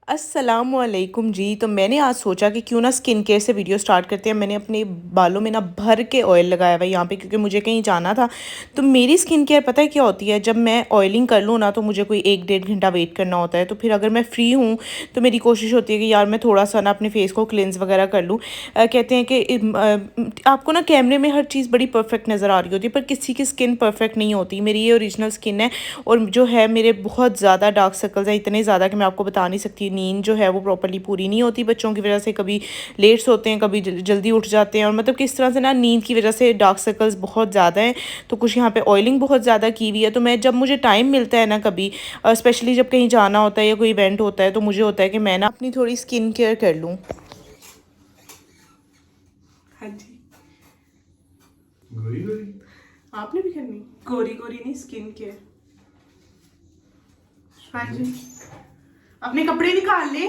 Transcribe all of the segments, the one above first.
अस्सलामुअलैकुम जी। तो मैंने आज सोचा कि क्यों ना स्किन केयर से वीडियो स्टार्ट करते हैं। मैंने अपने बालों में ना भर के ऑयल लगाया हुआ है यहाँ पे, क्योंकि मुझे कहीं जाना था। तो मेरी स्किन केयर पता है क्या होती है, जब मैं ऑयलिंग कर लूँ ना तो मुझे कोई 1 डेढ़ घंटा वेट करना होता है। तो फिर अगर मैं फ्री हूँ तो मेरी कोशिश होती है कि यार मैं थोड़ा सा ना अपने फेस को क्लिनज वगैरह कर लूँ। कहते हैं कि आपको ना कैमरे में हर चीज़ बड़ी परफेक्ट नज़र आ रही होती है, पर किसी की स्किन परफेक्ट नहीं होती। मेरी ये ओरिजिनल स्किन है और जो है मेरे बहुत ज़्यादा डार्क सर्कल्स हैं, इतने ज़्यादा कि मैं आपको बता नहीं सकती। नींद जो है वो प्रॉपर्ली पूरी नहीं होती बच्चों की वजह से, कभी लेट सोते हैं, कभी जल्दी उठ जाते हैं, और मतलब किस तरह से ना नींद की वजह से डार्क सर्कल्स बहुत ज़्यादा हैं। तो कुछ यहाँ पे ऑयलिंग बहुत ज़्यादा की हुई है। तो मैं जब मुझे टाइम मिलता है ना कभी, स्पेशली जब कहीं जाना होता है या कोई इवेंट होता है, तो मुझे होता है कि मैं ना अपनी थोड़ी स्किन केयर कर लूँ। हाँ जी, गोरी गोरी आपने भी करनी? गोरी गोरी नहीं, स्किन केयर। हाँ जी, अपने कपड़े निकाल ले।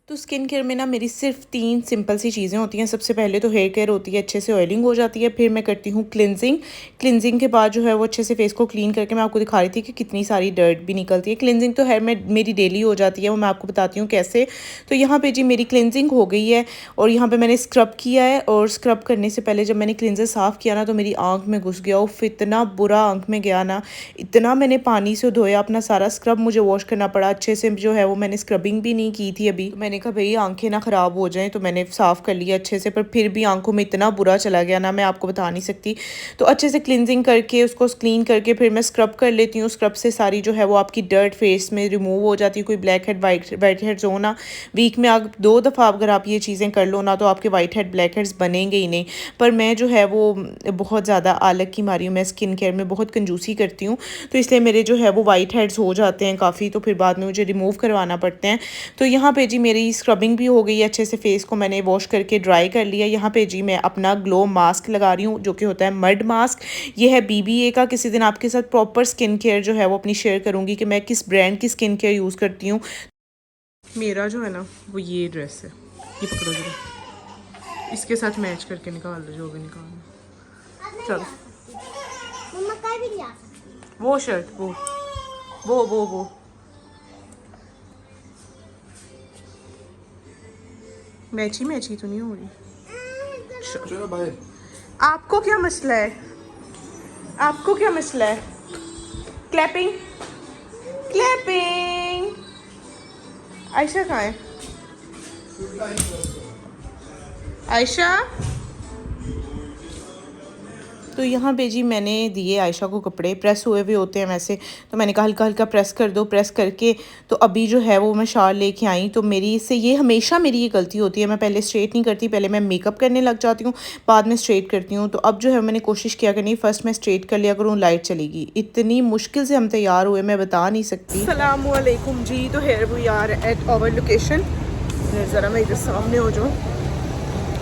तो स्किन केयर में ना मेरी सिर्फ 3 सिंपल सी चीज़ें होती हैं। सबसे पहले तो हेयर केयर होती है, अच्छे से ऑयलिंग हो जाती है। फिर मैं करती हूँ क्लिनजिंग। क्लिनजिंग के बाद जो है वो अच्छे से फेस को क्लीन करके मैं आपको दिखा रही थी कि कितनी सारी डर्ट भी निकलती है। क्लिनजिंग तो हेयर में मेरी डेली हो जाती है, वो मैं आपको बताती हूँ कैसे। तो यहाँ पे जी मेरी क्लिनजिंग हो गई है और यहाँ पे मैंने स्क्रब किया है। और स्क्रब करने से पहले जब मैंने क्लिनजर साफ़ किया ना तो मेरी आँख में घुस गया, उफ इतना बुरा आँख में गया ना। इतना मैंने पानी से धोया अपना सारा, स्क्रब मुझे वॉश करना पड़ा अच्छे से। जो है वो मैंने स्क्रबिंग भी नहीं की थी अभी। मैंने कहा भाई आंखें ना ख़राब हो जाएं, तो मैंने साफ़ कर लिया अच्छे से, पर फिर भी आंखों में इतना बुरा चला गया ना, मैं आपको बता नहीं सकती। तो अच्छे से क्लिनजिंग करके उसको क्लीन करके फिर मैं स्क्रब कर लेती हूँ। स्क्रब से सारी जो है वो आपकी डर्ट फेस में रिमूव हो जाती है। कोई ब्लैक हेड वाइट हेड्स हो ना, वीक में आप 2 दफ़ा अगर आप ये चीज़ें कर लो ना तो आपके वाइट हेड ब्लैक हेड्स बनेंगे ही नहीं। पर मैं जो है वो बहुत ज़्यादा आलग की मारी हूँ, मैं स्किन केयर में बहुत कंजूसी करती हूँ, तो इसलिए मेरे जो है वो वाइट हेड्स हो जाते हैं काफ़ी, तो फिर बाद में मुझे रिमूव करवाना पड़ते हैं। तो यहाँ पे जी मेरी स्क्रबिंग भी हो गई है अच्छे से, फेस को मैंने वॉश करके ड्राई कर लिया। यहाँ पे जी मैं अपना ग्लो मास्क लगा रही हूँ, जो कि होता है मड मास्क। ये है BBA का। किसी दिन आपके साथ प्रॉपर स्किन केयर जो है वो अपनी शेयर करूँगी कि मैं किस ब्रांड की स्किन केयर यूज़ करती हूँ। मेरा जो है ना वो ये ड्रेस है, ये पकड़ो जरा, इसके साथ मैच करके निकाल लो जो भी निकालना। चलो वो शर्ट, वो मैची तो नहीं हो रही। चलो भाई, आपको क्या मसला है? आपको क्या मसला है? Clapping clapping. आयशा कहाँ है? आयशा। तो यहाँ पे जी मैंने दिए आयशा को कपड़े, प्रेस हुए हुए होते हैं वैसे, तो मैंने कहा हल्का हल्का प्रेस कर दो। प्रेस करके तो अभी जो है वो मैं शाल लेके आई। तो मेरी इससे ये हमेशा मेरी ये गलती होती है, मैं पहले स्ट्रेट नहीं करती, पहले मैं मेकअप करने लग जाती हूँ, बाद में स्ट्रेट करती हूँ। तो अब जो है मैंने कोशिश किया कि नहीं, फर्स्ट मैं स्ट्रेट कर लिया करूँ, लाइट चलेगी। इतनी मुश्किल से हम तैयार हुए, मैं बता नहीं सकती। अस्सलामुअलैकुम जी। तो here we are at our location. ज़रा मैं इधर सामने हो जाऊँ।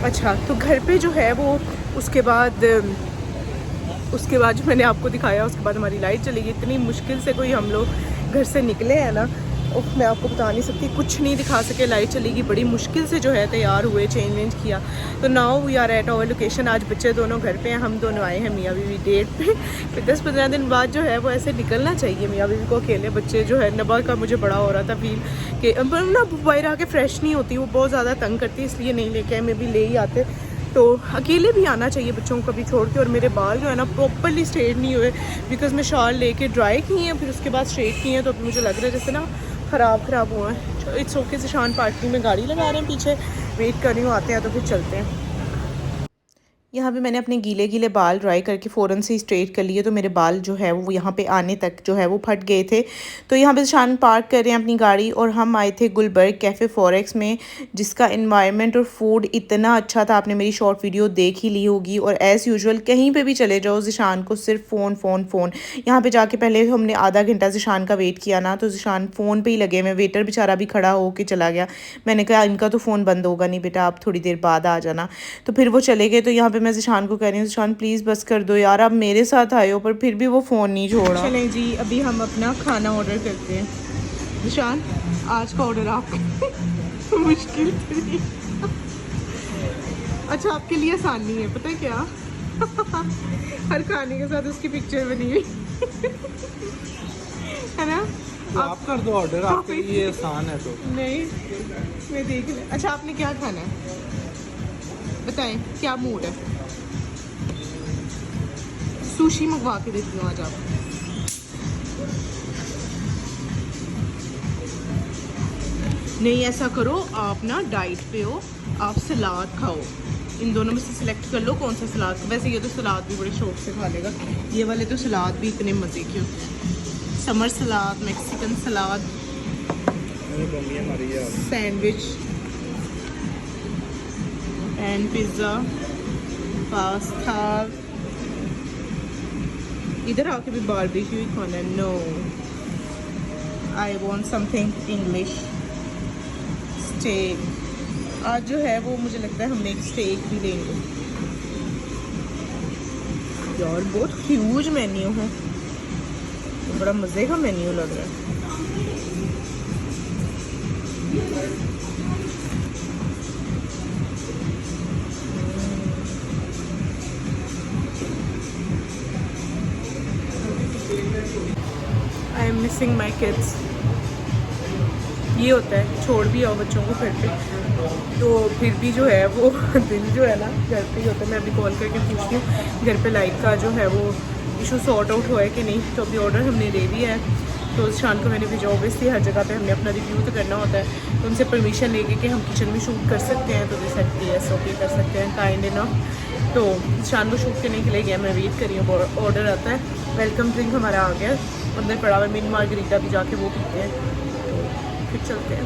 अच्छा, तो घर पे जो है वो उसके बाद जो मैंने आपको दिखाया, उसके बाद हमारी लाइट चली गई। इतनी मुश्किल से कोई हम लोग घर से निकले हैं ना, मैं आपको बता नहीं सकती, कुछ नहीं दिखा सके, लाइट चली गई। बड़ी मुश्किल से जो है तैयार हुए, चेंज वेंज किया। तो now we are at our location. आज बच्चे दोनों घर पे हैं, हम दोनों आए हैं मियाँ बीवी डेट पे। फिर 10-15 दिन बाद जो है वो ऐसे निकलना चाहिए मियाँ बीवी को अकेले। बच्चे जो है नबा का मुझे बड़ा हो रहा था फील कि ना बाहर आके फ्रेश नहीं होती, वो बहुत ज़्यादा तंग करती, इसलिए नहीं लेके आए। मैं भी ले ही आते, तो अकेले भी आना चाहिए बच्चों को कभी छोड़ के। और मेरे बाल जो है ना प्रॉपरली स्ट्रेट नहीं हुए, बिकॉज मैं शाल लेके ड्राई किए हैं, फिर उसके बाद स्ट्रेट किए हैं। तो अभी मुझे लग रहा है जैसे ना ख़राब हुआ है। It's okay. ज़िशान पार्टी में गाड़ी लगा रहे हैं पीछे, वेट कर रही हूँ, आते हैं तो फिर चलते हैं। यहाँ पे मैंने अपने गीले गीले बाल ड्राई करके फ़ौरन से स्ट्रेट कर लिए। तो मेरे बाल जो है वो यहाँ पे आने तक जो है वो फट गए थे। तो यहाँ पे शान पार्क कर रहे हैं अपनी गाड़ी, और हम आए थे गुलबर्ग कैफ़े फॉरेक्स में, जिसका इन्वायरमेंट और फूड इतना अच्छा था। आपने मेरी शॉर्ट वीडियो देख ही ली होगी। और एज़ यूजुअल कहीं पर भी चले जाओ, ज़िशान को सिर्फ फ़ोन। यहाँ पर जाके पहले हमने आधा घंटा ज़िशान का वेट किया ना, तो ज़िशान फ़ोन पर ही लगे हुए। वेटर बेचारा भी खड़ा होकर चला गया। मैंने कहा इनका तो फ़ोन बंद होगा नहीं बेटा, आप थोड़ी देर बाद आ जाना। तो फिर वो चले गए। तो यहाँ पे मैं ज़िशान को कह रही हूँ, ज़िशान प्लीज़ बस कर दो यार, आप मेरे साथ आए हो, पर फिर भी वो फ़ोन नहीं छोड़ा। चलें जी, अभी हम अपना खाना ऑर्डर करते हैं। ज़िशान आज का ऑर्डर आपका मुश्किल थी। अच्छा, आपके लिए आसान नहीं है, पता है क्या? हर खाने के साथ उसकी पिक्चर बनी हुई है ना। तो आप कर दो ऑर्डर, आपके लिए आसान है। तो नहीं, मैं देख ले। अच्छा, आपने क्या खाना है बताएं, क्या मूड है? सुशी मंगवा के देती हूँ आज आप। नहीं, ऐसा करो, आप ना डाइट पे हो, आप सलाद खाओ। इन दोनों में से सिलेक्ट कर लो कौन सा सलाद। वैसे ये तो सलाद भी बड़े शौक से खा लेगा। ये वाले तो सलाद भी इतने मज़े के होते हैं। Summer salad, Mexican salad, sandwich and pizza, pasta. इधर आके भी बारबेक्यू ही खाना है। No, I want something English. Steak आज जो है वो मुझे लगता है हमने एक स्टेक भी लेंगे। यार बहुत ह्यूज मेन्यू है, बड़ा मज़े का मेन्यू लग रहा है। I am missing my kids. ये होता है, छोड़ भी आओ बच्चों को घर पे तो फिर भी जो है वो दिन जो है ना घर पे ही होता है। मैं अभी कॉल करके पूछती हूँ घर पे लाइट का जो है वो इशू सॉर्ट आउट हुआ है कि नहीं। तो अभी ऑर्डर हमने दे दिया है, तो शाम को मैंने भेजा। ऑब्वियसली हर जगह पे हमने अपना रिव्यू तो करना होता है, तो उनसे परमिशन लेके कि हम किचन में शूट कर सकते हैं, तो दे सकती है SOP कर सकते हैं काइंड इनफ। तो शाम को शूट करने के लिए गया, मैं वेट कर रही हूँ, ऑर्डर आता है। वेलकम ड्रिंक हमारा आ गया, अंदर पड़ा हुआ मिंट मार्गरीटा भी जाके वो पीते हैं, तो फिर चलते हैं।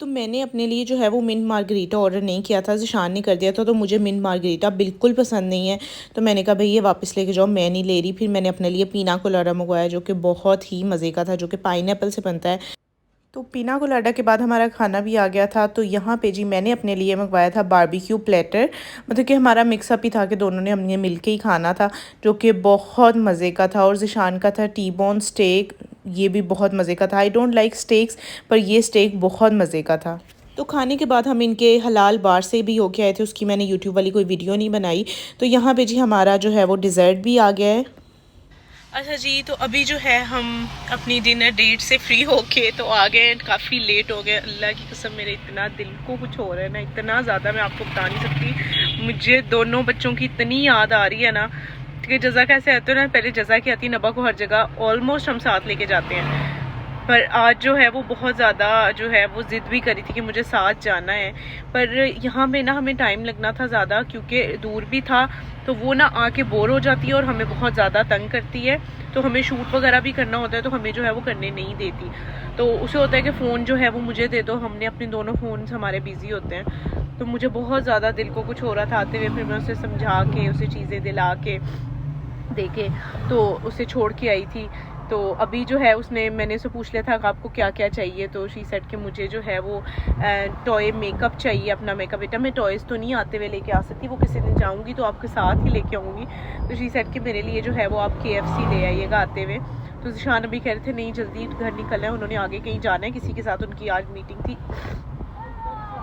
तो मैंने अपने लिए जो है वो मिंट मार्गरीटा ऑर्डर नहीं किया था, ज़िशान ने कर दिया था। तो मुझे मिंट मार्गरीटा बिल्कुल पसंद नहीं है, तो मैंने कहा भाई ये वापस लेके जाओ, मैं नहीं ले रही। फिर मैंने अपने लिए पीना कोलाडा मंगवाया, जो कि बहुत ही मज़े का था, जो कि पाइनएप्पल से बनता है। तो पीना कोलाडा के बाद हमारा खाना भी आ गया था। तो यहाँ पे जी मैंने अपने लिए मंगवाया था बारबेक्यू प्लेटर, मतलब कि हमारा मिक्सअप ही था कि दोनों ने हमने मिल के ही खाना था, जो कि बहुत मज़े का था। और ज़िशान का था टी-बोन स्टेक, ये भी बहुत मज़े का था। आई डोंट लाइक स्टेक्स, पर ये स्टेक बहुत मज़े का था। तो खाने के बाद हम इनके हलाल बार से भी होके आए थे, उसकी मैंने यूट्यूब वाली कोई वीडियो नहीं बनाई। तो यहाँ पे जी हमारा जो है वो डिज़र्ट भी आ गया है। अच्छा जी, तो अभी जो है हम अपनी डिनर डेट से फ्री होके तो आ गए, काफ़ी लेट हो गए। अल्लाह की कसम मेरे इतना दिल को कुछ हो रहा है ना, इतना ज़्यादा, मैं आपको बता नहीं सकती। मुझे दोनों बच्चों की इतनी याद आ रही है ना, कि जज़ा कैसे आते हो ना, पहले जज़ा की आती, नबा को हर जगह ऑलमोस्ट हम साथ लेके जाते हैं। पर आज जो है वो बहुत ज़्यादा जो है वो ज़िद भी करी थी कि मुझे साथ जाना है, पर यहाँ पे ना हमें टाइम लगना था ज़्यादा, क्योंकि दूर भी था। तो वो ना आके बोर हो जाती है और हमें बहुत ज़्यादा तंग करती है। तो हमें शूट वगैरह भी करना होता है, तो हमें जो है वो करने नहीं देती। तो उसे होता है कि फ़ोन जो है वो मुझे दे दो, हमने अपने दोनों फ़ोन हमारे बिज़ी होते हैं। तो मुझे बहुत ज़्यादा दिल को कुछ हो रहा था आते हुए, फिर मैं उसे समझा के, उसे चीज़ें दिला के देके तो उसे छोड़ के आई थी। तो अभी जो है उसने, मैंने उसे पूछ लिया था कि आपको क्या क्या चाहिए, तो शी सेड कि मुझे जो है वो टॉय मेकअप चाहिए, अपना मेकअप। बेटा मैं टॉयज़ तो नहीं आते हुए लेके आ सकती, वो किसी दिन जाऊँगी तो आपके साथ ही लेके आऊँगी। तो शी सेड कि मेरे लिए जो है वो आप KFC ले आइएगा आते हुए। तो ज़िशान अभी कह रहे थे नहीं जल्दी घर निकलना है, उन्होंने आगे कहीं जाना है, किसी के साथ उनकी आज मीटिंग थी,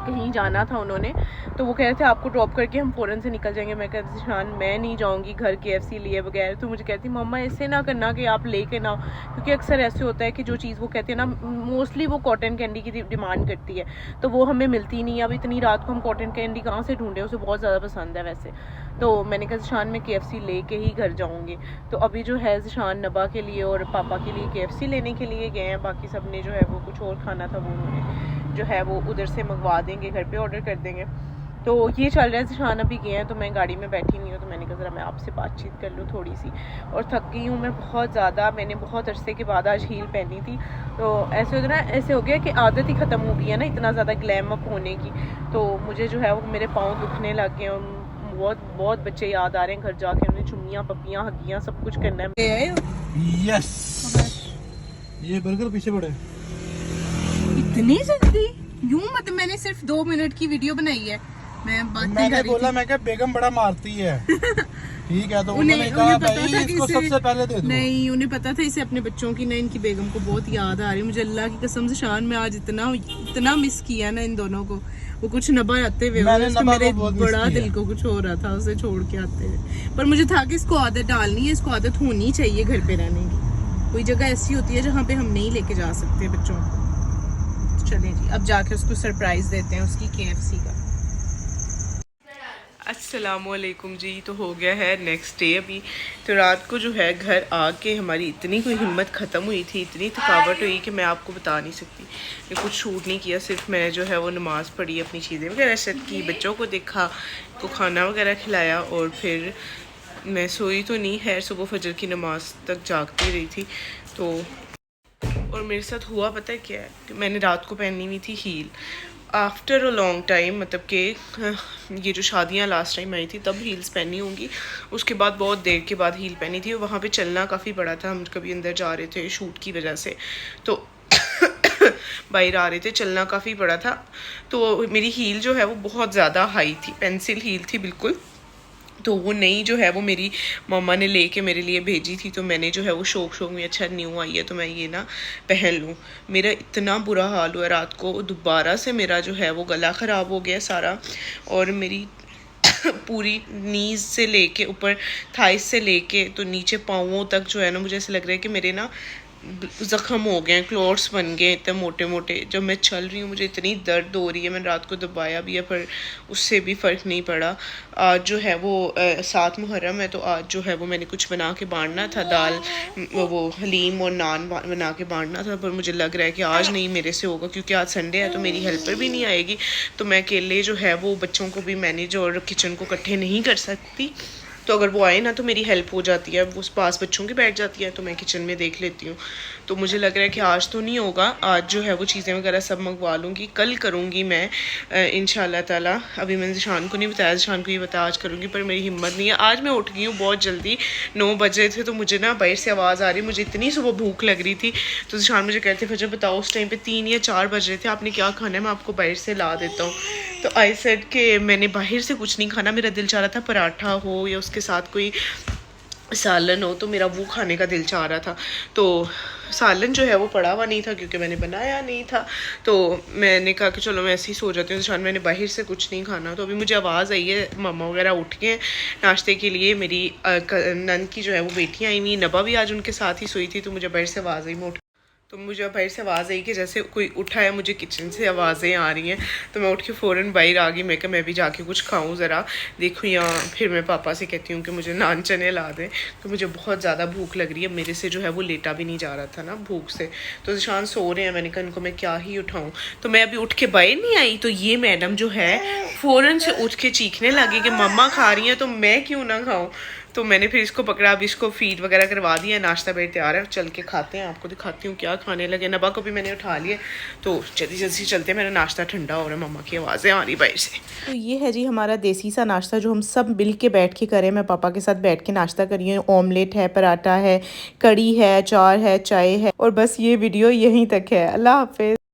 कहीं जाना था उन्होंने। तो वो कह रहे थे आपको ड्रॉप करके हम फ़ौरन से निकल जाएंगे। मैं कहती शान मैं नहीं जाऊंगी घर KFC लिए बगैर। तो मुझे कहती मम्मा ऐसे ना करना कि आप लेके ना, क्योंकि अक्सर ऐसे होता है कि जो चीज़ वो कहते हैं ना, मोस्टली वो कॉटन कैंडी की डिमांड करती है, तो वो हमें मिलती नहीं है। अब इतनी रात को हम कॉटन कैंडी कहाँ से ढूंढे, उसे बहुत ज़्यादा पसंद है वैसे। तो मैंने कहा शान मैं KFC लेके ही घर जाऊँगी। तो अभी जो है शान नबा के लिए और पापा के लिए KFC लेने के लिए गए हैं। बाकी सब ने जो है वो कुछ और खाना था वो उन्होंने जो है वो उधर से मंगवा देंगे, घर पे ऑर्डर कर देंगे। तो ये चल रहा है। ज़िशान अभी गए हैं, तो मैं गाड़ी में बैठी नहीं हूँ, तो मैंने कहा ज़रा मैं आपसे बातचीत कर लूँ थोड़ी सी। और थक गई हूँ मैं बहुत ज़्यादा, मैंने बहुत अरसे के बाद आज हील पहनी थी। तो ऐसे होता ना, ऐसे हो गया कि आदत ही ख़त्म हो गई है ना इतना ज़्यादा ग्लैम अप होने की। तो मुझे जो है वो मेरे पाँव दुखने लग गए और बहुत बहुत बच्चे याद आ रहे हैं। घर जाके उन्हें चुम्मियाँ पप्पियाँ हगियाँ सब कुछ करना है। यस, ये बर्गर पीछे पड़े इतनी जल्दी यूं मत, मैंने सिर्फ 2 मिनट की वीडियो बनाई है, मैंने बोला मैं क्या बेगम बड़ा मारती है ठीक है। तो उन्हें कहा भाई इसको सबसे पहले दे दो। नहीं, उन्हें पता था इसे अपने बच्चों की ना, इनकी बेगम को बहुत याद आ रही है। मुझे अल्लाह की कसम से शान में आज इतना मिस किया ना इन दोनों को। वो कुछ नबा आते हुए मेरे बड़ा दिल को कुछ हो रहा था उसे छोड़ के आते हुए। पर मुझे था कि इसको आदत डालनी है, इसको आदत होनी चाहिए घर पे रहने की। कोई जगह ऐसी होती है जहाँ पे हम नहीं लेके जा सकते बच्चों को। चलें जी, अब जाके उसको सरप्राइज़ देते हैं उसकी KFC का। अस्सलामुअलैकुम जी। तो हो गया है नेक्स्ट डे अभी। तो रात को जो है घर आके हमारी इतनी कोई हिम्मत ख़त्म हुई थी, इतनी थकावट हुई कि मैं आपको बता नहीं सकती। मैं कुछ शूट नहीं किया, सिर्फ मैंने जो है वो नमाज़ पढ़ी, अपनी चीज़ें वगैरह सेट की, बच्चों को देखा, को खाना वगैरह खिलाया और फिर मैं सोई तो नहीं, है सुबह फजर की नमाज़ तक जागती रही थी। तो और मेरे साथ हुआ पता है क्या है कि मैंने रात को पहनी हुई थी heel after a long time, मतलब कि ये जो शादियाँ लास्ट टाइम आई थी तब हील्स पहनी होंगी, उसके बाद बहुत देर के बाद हील पहनी थी। वहाँ पे चलना काफ़ी बड़ा था, हम कभी अंदर जा रहे थे शूट की वजह से, तो बाहर आ रहे थे, चलना काफ़ी बड़ा था। तो मेरी हील जो है वो बहुत ज़्यादा हाई थी, पेंसिल हील थी बिल्कुल। तो वो नई जो है वो मेरी मम्मा ने लेके मेरे लिए भेजी थी, तो मैंने जो है वो शौक में अच्छा न्यू आई है तो मैं ये ना पहन लूँ। मेरा इतना बुरा हाल हुआ रात को, दोबारा से मेरा जो है वो गला ख़राब हो गया सारा, और मेरी पूरी नीज़ से लेके ऊपर थाइस से लेके तो नीचे पाँवों तक जो है ना, मुझे ऐसा लग रहा है कि मेरे ना ज़ख्म हो गए, क्लॉट्स बन गए इतने मोटे मोटे। जब मैं चल रही हूँ मुझे इतनी दर्द हो रही है, मैंने रात को दबाया भी है पर उससे भी फ़र्क नहीं पड़ा। आज जो है वो 7 मुहर्रम है, तो आज जो है वो मैंने कुछ बना के बांटना था, दाल वो हलीम और नान बना के बांटना था, पर मुझे लग रहा है कि आज नहीं मेरे से होगा, क्योंकि आज संडे है तो मेरी हेल्पर भी नहीं आएगी, तो मैं अकेले जो है वो बच्चों को भी मैनेज और किचन को इकट्ठे नहीं कर सकती। तो अगर वो आए ना तो मेरी हेल्प हो जाती है, वो पास बच्चों की बैठ जाती है तो मैं किचन में देख लेती हूँ। तो मुझे लग रहा है कि आज तो नहीं होगा, आज जो है वो चीज़ें वगैरह सब मंगवा लूँगी, कल करूँगी मैं इंशाल्लाह ताला। अभी मैंने ज़िशान को नहीं बताया, ज़िशान को ये बताया आज करूँगी, पर मेरी हिम्मत नहीं है। आज मैं उठ गई हूँ बहुत जल्दी, 9 बजे थे, तो मुझे ना बाहर से आवाज़ आ रही, मुझे इतनी सुबह भूख लग रही थी। तो ज़िशान मुझे कहते फजर बताओ उस टाइम पर 3 या 4 बज रहे थे, आपने क्या खाना है, मैं आपको बाहर से ला देता हूँ। तो आई सेड कि मैंने बाहर से कुछ नहीं खाना, मेरा दिल चाह रहा था पराठा हो या उसके साथ कोई सालन हो, तो मेरा वो खाने का दिल चाह रहा था। तो सालन जो है वो पड़ा हुआ नहीं था क्योंकि मैंने बनाया नहीं था, तो मैंने कहा कि चलो मैं ऐसे ही सो जाती हूँ, शायद मैंने बाहर से कुछ नहीं खाना। तो अभी मुझे आवाज़ आई है, मम्मा वगैरह उठ गए नाश्ते के लिए। मेरी नंद की जो है वो बेटियाँ आई हुई, नबा भी आज उनके साथ ही सोई थी, तो मुझे बाहर से आवाज़ आई, मैं उठ, तो मुझे बाहर से आवाज़ आई कि जैसे कोई उठा है, मुझे किचन से आवाज़ें आ रही हैं। तो मैं उठ के फ़ौरन बाहर आ गई, मैं कहा मैं भी जाके कुछ खाऊं ज़रा, देखूँ यहाँ। फिर मैं पापा से कहती हूँ कि मुझे नान चने ला दें, तो मुझे बहुत ज़्यादा भूख लग रही है, मेरे से जो है वो लेटा भी नहीं जा रहा था ना भूख से। तो ज़िशान सो रहे हैं, मैंने कहा इनको मैं क्या ही उठाऊँ। तो मैं अभी उठ के बाहर नहीं आई, तो ये मैडम जो है फ़ौरन से उठ के चीखने लगी कि मम्मा खा रही हैं तो मैं क्यों ना खाऊँ। तो मैंने फिर इसको पकड़ा, अब इसको फीड वगैरह करवा दिया, नाश्ता बैठ तैयार है, चल के खाते हैं, आपको दिखाती हूँ क्या खाने लगे। नबा को भी मैंने उठा लिया, तो जल्दी जल्दी चलते हैं, मेरा नाश्ता ठंडा हो रहा है, मम्मा की आवाज़ें आ रही बाहर से। तो ये है जी हमारा देसी सा नाश्ता जो हम सब मिल के बैठ के करें। मैं पापा के साथ बैठ के नाश्ता करी हूँ, ऑमलेट है, पराठा है, कड़ी है, अचार है, चाय है, और बस ये वीडियो यहीं तक है। अल्लाह हाफिज़।